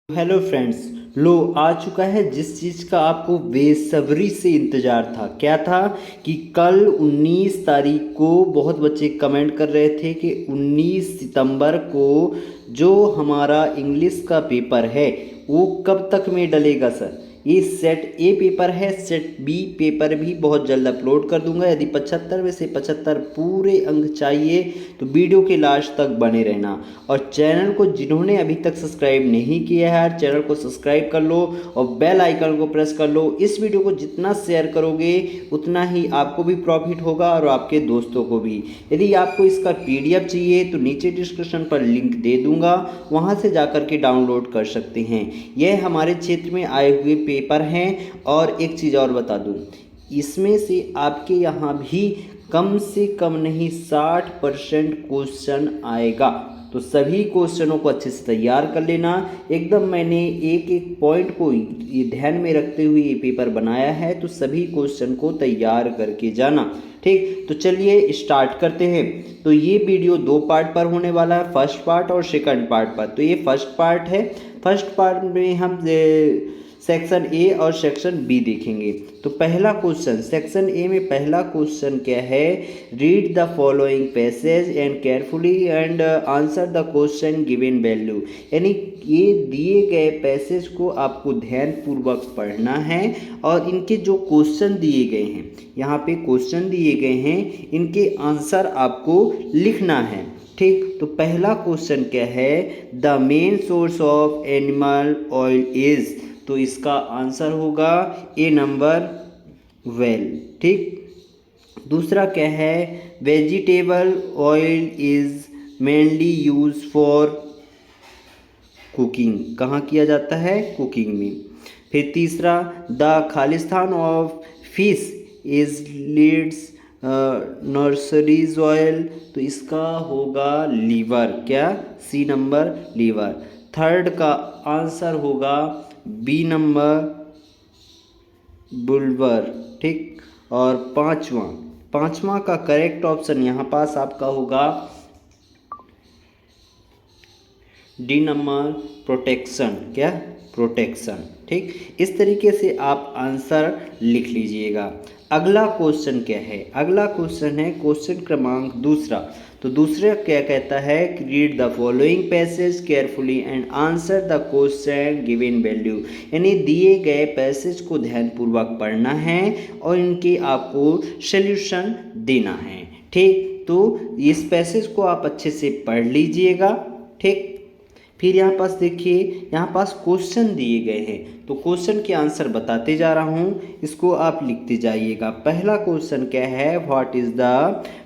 Hello friends. लो आ चुका है जिस चीज़ का आपको बेसब्री से इंतज़ार था। क्या था कि कल 19 तारीख को बहुत बच्चे कमेंट कर रहे थे कि 19 सितंबर को जो हमारा इंग्लिश का पेपर है वो कब तक में डलेगा सर। ये सेट ए पेपर है, सेट बी पेपर भी बहुत जल्द अपलोड कर दूंगा। यदि 75 में से 75 पूरे अंक चाहिए तो वीडियो के लास्ट तक बने रहना। और चैनल को जिन्होंने अभी तक सब्सक्राइब नहीं किया है चैनल को सब्सक्राइब कर लो और बेल आइकन को प्रेस कर लो। इस वीडियो को जितना शेयर करोगे उतना ही आपको भी प्रॉफिट होगा और आपके दोस्तों को भी। यदि आपको इसका पीडीएफ चाहिए तो नीचे डिस्क्रिप्शन पर लिंक दे दूंगा, वहां से जाकर के डाउनलोड कर सकते हैं। यह हमारे क्षेत्र में आए हुए पेपर हैं। और एक चीज़ और बता दूं, इसमें से आपके यहाँ भी कम से कम नहीं 60% क्वेश्चन आएगा। तो सभी क्वेश्चनों को अच्छे से तैयार कर लेना। एकदम मैंने एक एक पॉइंट को ये ध्यान में रखते हुए ये पेपर बनाया है, तो सभी क्वेश्चन को तैयार करके जाना। ठीक, तो चलिए स्टार्ट करते हैं। तो ये वीडियो दो पार्ट पर होने वाला है, फर्स्ट पार्ट और सेकंड पार्ट पर। तो ये फर्स्ट पार्ट है। फर्स्ट पार्ट में हम सेक्शन ए और सेक्शन बी देखेंगे। तो पहला क्वेश्चन सेक्शन ए में पहला क्वेश्चन क्या है, read the following passage and carefully and answer the question given value. यानी ये दिए गए पैसेज को आपको ध्यानपूर्वक पढ़ना है और इनके जो क्वेश्चन दिए गए हैं, यहाँ पे क्वेश्चन दिए गए हैं, इनके आंसर आपको लिखना है। ठीक, तो पहला क्वेश्चन क्या है, the main source of animal oil is. तो इसका आंसर होगा ए नंबर वेल। ठीक, दूसरा क्या है, vegetable oil is mainly use for cooking. कहाँ किया जाता है, कुकिंग में। फिर तीसरा, the Khalistan of fish is Leeds nurseries oil. तो इसका होगा लीवर, क्या, सी नंबर लीवर। थर्ड का आंसर होगा बी नंबर बुलवर। ठीक, और पांचवा का करेक्ट ऑप्शन यहाँ पास आपका होगा डी नंबर प्रोटेक्शन, क्या, प्रोटेक्शन। ठीक, इस तरीके से आप आंसर लिख लीजिएगा। अगला क्वेश्चन क्या है, अगला क्वेश्चन है क्वेश्चन क्रमांक दूसरा। तो दूसरा क्या कहता है, read the following passage carefully and answer the question given value. यानी दिए गए पैसेज को ध्यानपूर्वक पढ़ना है और इनके आपको सल्यूशन देना है। ठीक, तो इस पैसेज को आप अच्छे से पढ़ लीजिएगा। ठीक, फिर यहाँ पास देखिए, यहाँ पास क्वेश्चन दिए गए हैं, तो क्वेश्चन के आंसर बताते जा रहा हूँ, इसको आप लिखते जाइएगा। पहला क्वेश्चन क्या है, what is the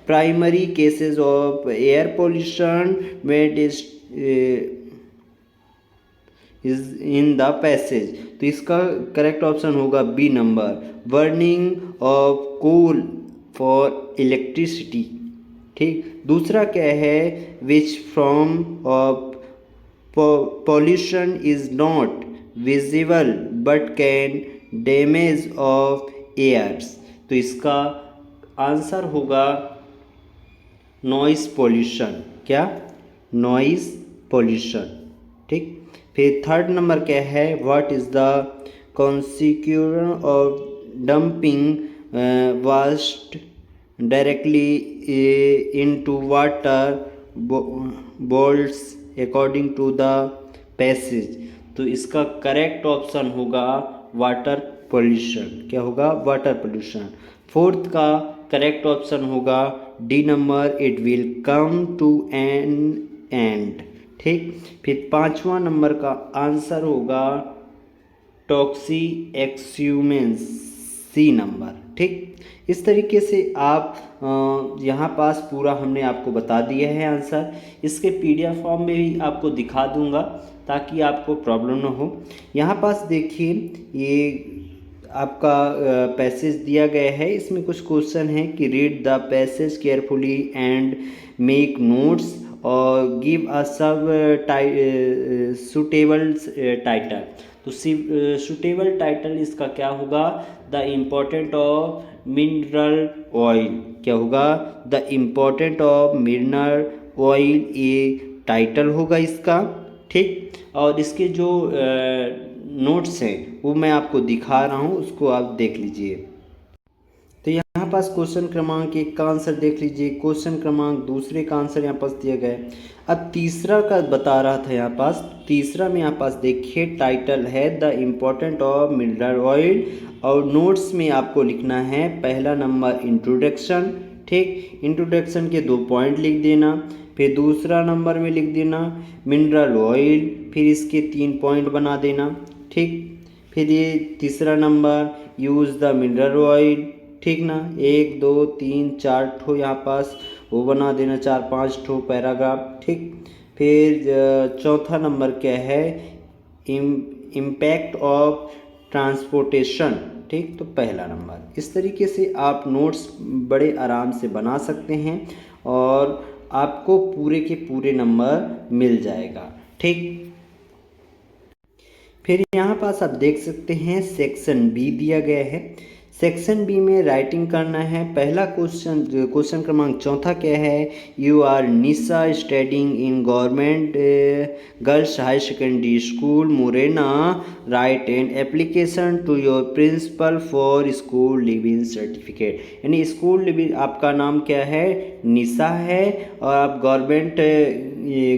primary causes of air pollution wait is in the passage. तो इसका करेक्ट ऑप्शन होगा B number, burning of coal for electricity. ठीक, दूसरा क्या है, which from of pollution is not visible but can damage of airs। तो इसका answer होगा नॉइस पोल्यूशन, क्या, नॉइस पोल्यूशन। ठीक, फिर थर्ड नंबर क्या है, what is the consequence of dumping waste directly into water bolts according to the passage. तो इसका करेक्ट ऑप्शन होगा वाटर पोल्यूशन, क्या होगा, वाटर पोल्यूशन। फोर्थ का करेक्ट ऑप्शन होगा D number, it will come to an end. ठीक, फिर पांचवा नंबर का आंसर होगा टॉक्सी एक्सह्यूमेंस, सी नंबर। ठीक, इस तरीके से आप यहाँ पास पूरा हमने आपको बता दिया है आंसर। इसके पीडीएफ फॉर्म में भी आपको दिखा दूंगा ताकि आपको प्रॉब्लम ना हो। यहाँ पास देखिए, ये आपका पैसेज दिया गया है, इसमें कुछ क्वेश्चन है कि read the passage carefully and make notes और गिव अ सब सुटेबल टाइटल। तो सुटेबल टाइटल इसका क्या होगा, the important of mineral oil, क्या होगा, the important of mineral oil, ये टाइटल होगा इसका। ठीक, और इसके जो नोट्स हैं वो मैं आपको दिखा रहा हूँ, उसको आप देख लीजिए। तो यहाँ पास क्वेश्चन क्रमांक 1 का आंसर देख लीजिए, क्वेश्चन क्रमांक दूसरे का आंसर यहाँ पास दिया गया है। अब तीसरा का बता रहा था यहाँ पास, तीसरा में यहाँ पास देखिए टाइटल है the important of mineral oil, और नोट्स में आपको लिखना है पहला नंबर इंट्रोडक्शन, ठीक, इंट्रोडक्शन के 2 पॉइंट लिख देना, फिर दूसरा नंबर में लिख देना मिनरल ऑयल, फिर इसके 3 पॉइंट बना देना, ठीक, फिर ये तीसरा number use the mineral oil, ठीक ना, 1 2 3 4 ठो यहाँ पास वो बना देना, 4-5 ठो पैराग्राफ, ठीक। फिर चौथा नंबर क्या है, इम्पैक्ट ऑफ ट्रांसपोर्टेशन, ठीक, तो पहला नंबर। इस तरीके से आप नोट्स बड़े आराम से बना सकते हैं और आपको पूरे के पूरे नंबर मिल जाएगा, ठीक। फिर यहाँ पास आप देख सकते हैं सेक्शन बी दिया गया है। सेक्शन बी में राइटिंग करना है। पहला क्वेश्चन क्रमांक चौथा क्या है, you are Nisha studying in government girls high secondary school Morena, write an application to your principal for school leaving certificate. यानी स्कूल लिविंग, आपका नाम क्या है, निशा है, और आप गवर्नमेंट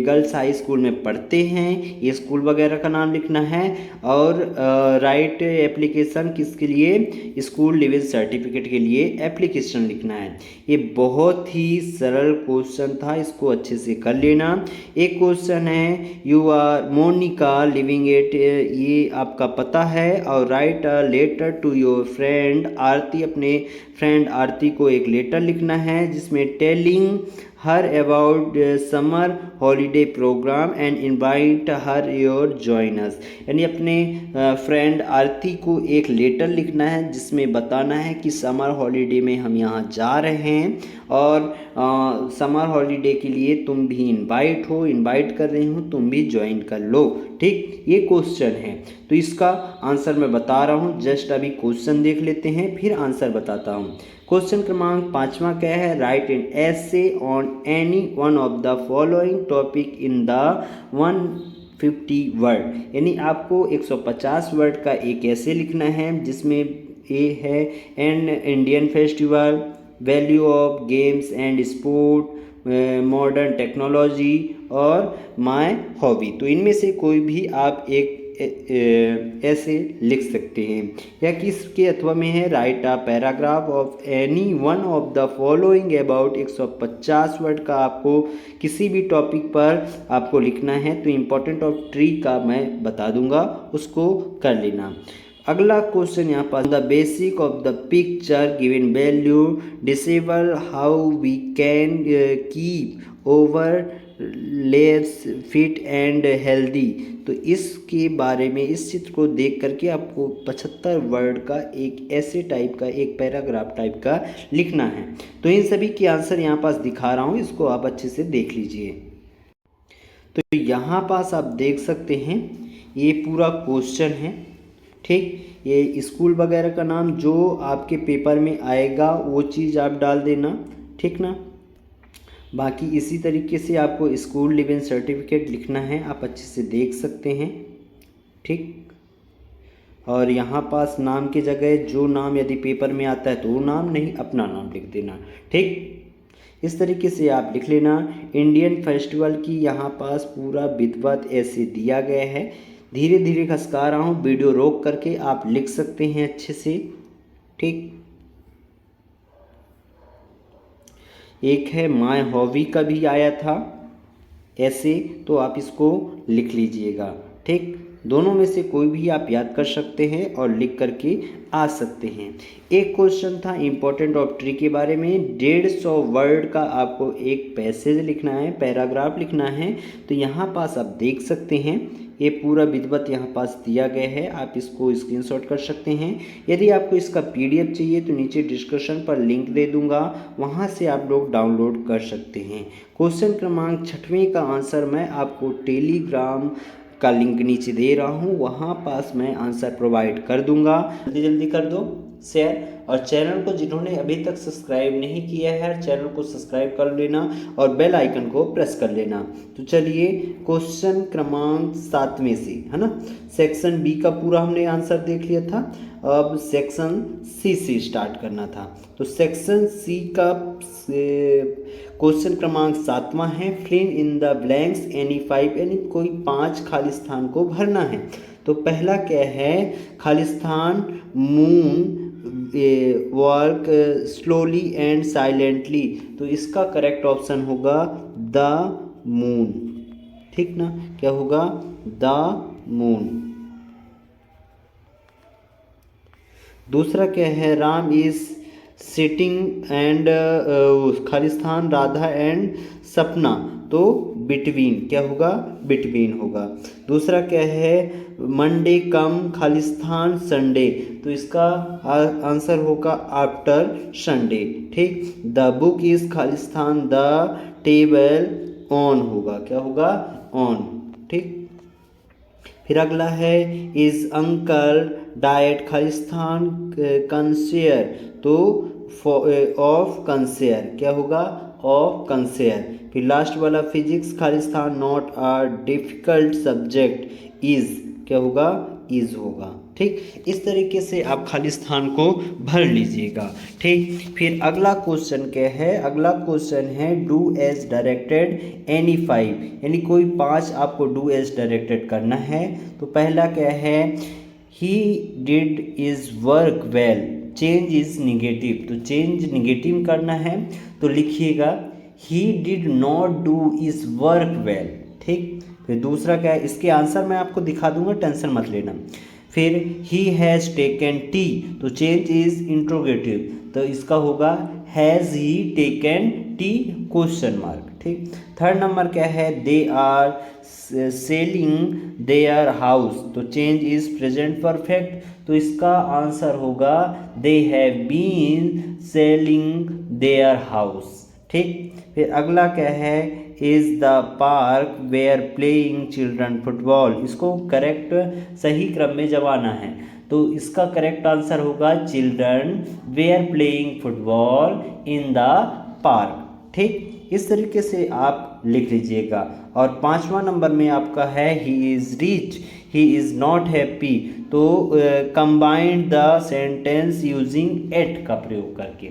गर्ल्स हाई स्कूल में पढ़ते हैं, ये स्कूल वगैरह का नाम लिखना है, और राइट एप्लीकेशन किसके लिए, स्कूल लिविंग सर्टिफिकेट के लिए एप्लीकेशन लिखना है। ये बहुत ही सरल क्वेश्चन था, इसको अच्छे से कर लेना। एक क्वेश्चन है you are Monica living at, ये आपका पता है, और write a letter to your friend Aarti, अपने फ्रेंड आरती को एक लेटर लिखना है जिसमें telling her about summer holiday programme and invite her your join us. यानी अपने फ्रेंड आरती को एक लेटर लिखना है जिसमें बताना है कि समर हॉलीडे में हम यहाँ जा रहे हैं और समर हॉलीडे के लिए तुम भी इनवाइट कर रही हूँ, तुम भी ज्वाइन कर लो, ठीक। ये क्वेश्चन है, तो इसका आंसर मैं बता रहा हूँ, जस्ट अभी क्वेश्चन देख लेते हैं फिर आंसर बताता हूँ। क्वेश्चन क्रमांक 5वां क्या है, right an essay on any one of the following topic in the 150 word. यानी आपको 150 वर्ड का एक ऐसे लिखना है जिसमें ए है an Indian festival, value of games and sport, modern technology और माय हॉबी। तो इनमें से कोई भी आप एक ऐसे लिख सकते हैं, या किसके अथवा में है, right a paragraph of any one of the following about 150 word का आपको किसी भी टॉपिक पर आपको लिखना है। तो इम्पोर्टेंट ऑफ ट्री का मैं बता दूंगा, उसको कर लेना। अगला क्वेश्चन यहाँ पर, the basic of the picture given value disable how we can keep over layers fit and healthy. तो इसके बारे में, इस चित्र को देख करके आपको 75 वर्ड का एक ऐसे टाइप का, एक पैराग्राफ टाइप का लिखना है। तो इन सभी के आंसर यहाँ पास दिखा रहा हूँ, इसको आप अच्छे से देख लीजिए। तो यहाँ पास आप देख सकते हैं ये पूरा क्वेश्चन है, ठीक। ये स्कूल वगैरह का नाम जो आपके पेपर में आएगा वो चीज़ आप डाल देना, ठीक ना। बाकी इसी तरीके से आपको स्कूल लिविंग सर्टिफिकेट लिखना है, आप अच्छे से देख सकते हैं, ठीक। और यहाँ पास नाम की जगह जो नाम यदि पेपर में आता है तो वो नाम नहीं, अपना नाम लिख देना, ठीक। इस तरीके से आप लिख लेना। इंडियन फेस्टिवल की यहाँ पास पूरा विधिवत ऐसे दिया गया है, धीरे धीरे खसका रहा हूँ, वीडियो रोक करके आप लिख सकते हैं अच्छे से, ठीक। एक है माय हॉबी का भी आया था ऐसे, तो आप इसको लिख लीजिएगा, ठीक। दोनों में से कोई भी आप याद कर सकते हैं और लिख करके आ सकते हैं। एक क्वेश्चन था इम्पोर्टेंट ऑफ ट्री के बारे में, 150 वर्ड का आपको एक पैसेज लिखना है, पैराग्राफ लिखना है। तो यहाँ पास आप देख सकते हैं ये पूरा विधिवत यहाँ पास दिया गया है, आप इसको स्क्रीनशॉट कर सकते हैं। यदि आपको इसका PDF चाहिए तो नीचे डिस्क्रिप्शन पर लिंक दे दूंगा, वहाँ से आप लोग डाउनलोड कर सकते हैं। क्वेश्चन क्रमांक 6वें का आंसर मैं आपको टेलीग्राम का लिंक नीचे दे रहा हूँ, वहाँ पास मैं आंसर प्रोवाइड कर दूंगा, जल्दी जल्दी कर दो, शेयर, और चैनल को जिन्होंने अभी तक सब्सक्राइब नहीं किया है चैनल को सब्सक्राइब कर लेना और बेल आइकन को प्रेस कर लेना। तो चलिए क्वेश्चन क्रमांक 7वें से, है ना, सेक्शन बी का पूरा हमने आंसर देख लिया था, अब सेक्शन सी से स्टार्ट करना था। तो सेक्शन सी का क्वेश्चन क्रमांक 7वां है, fill in the blanks any 5, यानी कोई 5 खाली स्थान को भरना है। तो पहला क्या है, Khalistan moon work slowly and silently, तो इसका करेक्ट ऑप्शन होगा द मून, ठीक ना, क्या होगा, द मून। दूसरा क्या है, Ram is sitting and Khalistan Radha and सपना, तो बिटवीन, क्या होगा, बिटवीन होगा। दूसरा क्या है, मंडे कम खालिस्तान संडे, तो इसका आंसर होगा आफ्टर संडे, ठीक। The book is Khalistan the table on होगा, क्या होगा, ऑन, ठीक। फिर अगला है, इज अंकल डाइट खालिस्तान कंसेयर, तो ऑफ कंसेयर, क्या होगा, ऑफ कंसेयर। फिर लास्ट वाला, physics Khalistan not a difficult subject is, क्या होगा, इज होगा, ठीक। इस तरीके से आप खालिस्तान को भर लीजिएगा, ठीक। फिर अगला क्वेश्चन क्या है, अगला क्वेश्चन है, डू एज डायरेक्टेड एनी 5, यानी कोई 5 आपको डू एज डायरेक्टेड करना है। तो पहला क्या है, he did is work well, change is negative, तो चेंज निगेटिव करना है, तो लिखिएगा he did not do is work well, ठीक। फिर दूसरा क्या है, इसके आंसर मैं आपको दिखा दूंगा, टेंशन मत लेना। फिर ही हैज़ टेकन टी, तो चेंज इज इंट्रोगेटिव, तो इसका होगा has he taken tea question mark, ठीक। थर्ड नंबर क्या है, they are selling their house, तो चेंज इज प्रेजेंट परफेक्ट, तो इसका आंसर होगा they have been selling their house, ठीक। फिर अगला क्या है, is the park were playing children football, इसको करेक्ट सही क्रम में जमाना है, तो इसका करेक्ट आंसर होगा children were playing football in the park, ठीक। इस तरीके से आप लिख लीजिएगा। और 5वां नंबर में आपका है, he is rich he is not happy, तो combined the sentence using yet का प्रयोग करके,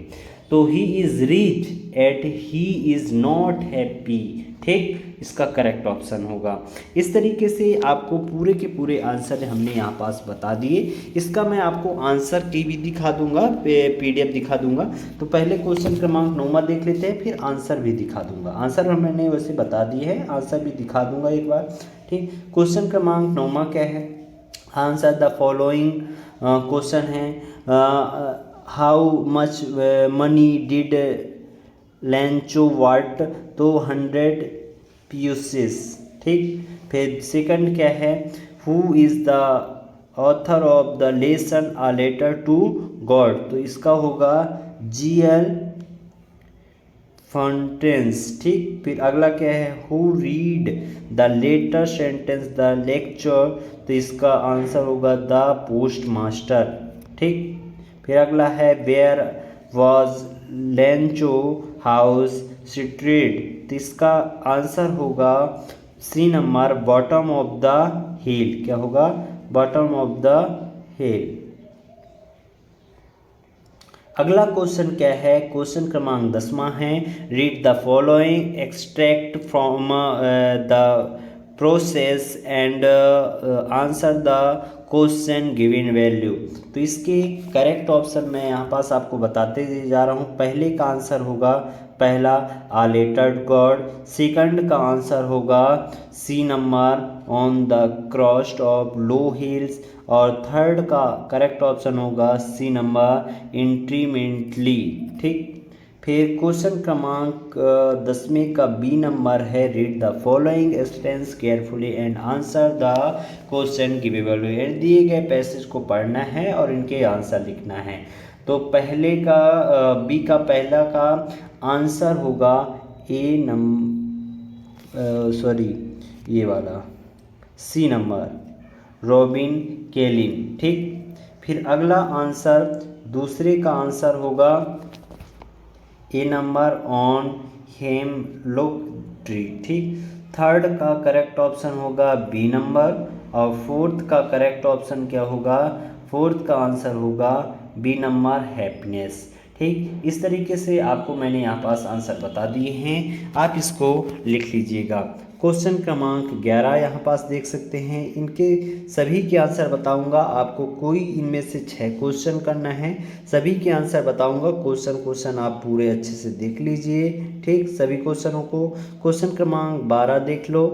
तो he is rich yet he is not happy, ठीक, इसका करेक्ट ऑप्शन होगा। इस तरीके से आपको पूरे के पूरे आंसर हमने यहाँ पास बता दिए। इसका मैं आपको आंसर की भी दिखा दूंगा, PDF दिखा दूंगा। तो पहले क्वेश्चन क्रमांक 9 देख लेते हैं, फिर आंसर भी दिखा दूंगा। आंसर मैंने वैसे बता दिए हैं, आंसर भी दिखा दूंगा एक बार, ठीक। क्वेश्चन क्रमांक 9 क्या है, आंसर द फॉलोइंग क्वेश्चन है, how much money did Lencho want, तो 100 पीसेस, ठीक। फिर सेकंड क्या है, who is the author of the lesson a letter to God, तो इसका होगा GL फॉन्टेंस, ठीक। फिर अगला क्या है, who read the letter sentence the lecture, तो इसका आंसर होगा द पोस्ट मास्टर, ठीक। फिर अगला है, where was Lencho house situated, तो इसका आंसर होगा C number, bottom of the hill, क्या होगा, बॉटम ऑफ द हिल। अगला क्वेश्चन क्या है, क्वेश्चन क्रमांक 10वां है, read the following extract from the process and answer the question given value, तो इसके करेक्ट ऑप्शन मैं यहाँ पास आपको बताते जा रहा हूँ। पहले का आंसर होगा पहला आ लेटर्ड गॉड, सेकंड का आंसर होगा C number on the crest of low hills, और थर्ड का करेक्ट ऑप्शन होगा सी नंबर इंट्रीमेंटली, ठीक। फिर क्वेश्चन क्रमांक 10वें का बी नंबर है, read the following sentence carefully and answer the question given value, दिए गए पैसेज को पढ़ना है और इनके आंसर लिखना है। तो पहले का बी का पहला का आंसर होगा ये वाला सी नंबर रॉबिन केलिन, ठीक। फिर अगला आंसर दूसरे का आंसर होगा ए नंबर ऑन हेमलॉक ट्री। ठीक, थर्ड का करेक्ट ऑप्शन होगा बी नंबर, और फोर्थ का करेक्ट ऑप्शन क्या होगा, फोर्थ का आंसर होगा बी नंबर हैप्पीनेस। ठीक, इस तरीके से आपको मैंने यहाँ पास आंसर बता दिए हैं, आप इसको लिख लीजिएगा। क्वेश्चन क्रमांक 11 यहाँ पास देख सकते हैं, इनके सभी के आंसर बताऊंगा आपको, कोई इनमें से 6 क्वेश्चन करना है, सभी के आंसर बताऊंगा। क्वेश्चन आप पूरे अच्छे से देख लीजिए। ठीक, सभी क्वेश्चनों को, क्वेश्चन क्रमांक 12 देख लो,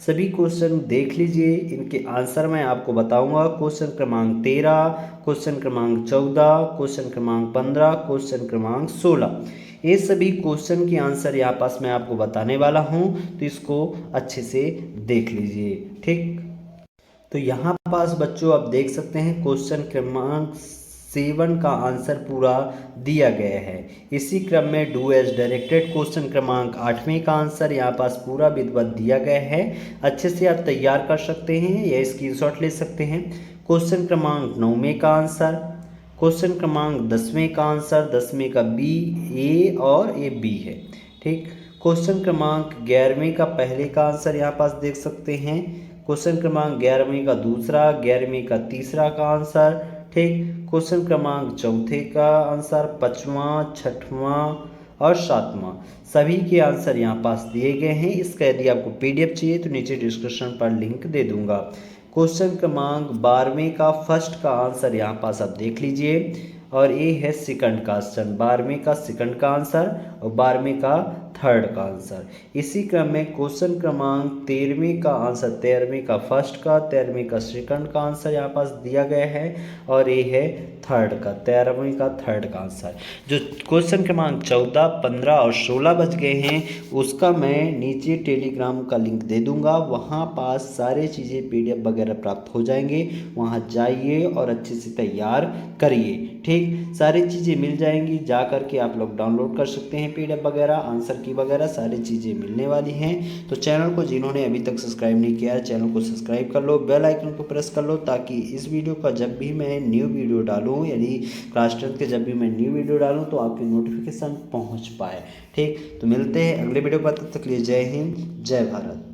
सभी क्वेश्चन देख लीजिए, इनके आंसर मैं आपको बताऊंगा। क्वेश्चन क्रमांक 13, क्वेश्चन क्रमांक 14, क्वेश्चन क्रमांक 15, क्वेश्चन क्रमांक 16, ये सभी क्वेश्चन के आंसर यहाँ पास मैं आपको बताने वाला हूँ, तो इसको अच्छे से देख लीजिए। ठीक, तो यहाँ पास बच्चों आप देख सकते हैं क्वेश्चन क्रमांक 7 का आंसर पूरा दिया गया है। इसी क्रम में डू एज डायरेक्टेड क्वेश्चन क्रमांक 8वें का आंसर यहाँ पास पूरा विधिवत दिया गया है, अच्छे से आप तैयार कर सकते हैं या स्क्रीनशॉट ले सकते हैं। क्वेश्चन क्रमांक 9वें का आंसर, क्वेश्चन क्रमांक 10वें का आंसर, 10वें का बी ए और ए बी है। ठीक, क्वेश्चन क्रमांक 11वें का पहले का आंसर यहाँ पास देख सकते हैं, क्वेश्चन क्रमांक 11वें का दूसरा, 11वें का तीसरा का आंसर। ठीक, क्वेश्चन क्रमांक 4 का आंसर, 5वां, 6वां और 7वां, सभी के आंसर यहाँ पास दिए गए हैं। इसका यदि आपको पीडीएफ चाहिए तो नीचे डिस्क्रिप्शन पर लिंक दे दूंगा। क्वेश्चन क्रमांक 12वें का फर्स्ट का आंसर यहाँ पास आप देख लीजिए, और ये है सेकंड का आंसर, 12वें का सेकंड का आंसर और 12वें का थर्ड का आंसर। इसी क्रम में क्वेश्चन क्रमांक 13वें का आंसर, 13वें का फर्स्ट का, 13वें का सेकंड का आंसर यहाँ पास दिया गया है, और ये है थर्ड का, 13वें का थर्ड का आंसर। जो क्वेश्चन क्रमांक 14, 15 और 16 बच गए हैं, उसका मैं नीचे टेलीग्राम का लिंक दे दूंगा, वहाँ पास सारी चीज़ें पीडीएफ वगैरह प्राप्त हो जाएंगे, वहाँ जाइए और अच्छे से तैयार करिए। ठीक, सारी चीज़ें मिल जाएंगी, जा करके आप लोग डाउनलोड कर सकते हैं पीडीएफ वगैरह, आंसर की वगैरह सारी चीज़ें मिलने वाली हैं। तो चैनल को जिन्होंने अभी तक सब्सक्राइब नहीं किया है, चैनल को सब्सक्राइब कर लो, बेल आइकन को प्रेस कर लो, ताकि इस वीडियो का जब भी मैं न्यू वीडियो डालूँ, यानी क्लास 10 के जब भी मैं न्यू वीडियो डालूँ तो आपकी नोटिफिकेशन पहुँच पाए। ठीक, तो मिलते हैं अगले वीडियो पर, तब तक के लिए जय हिंद, जय भारत।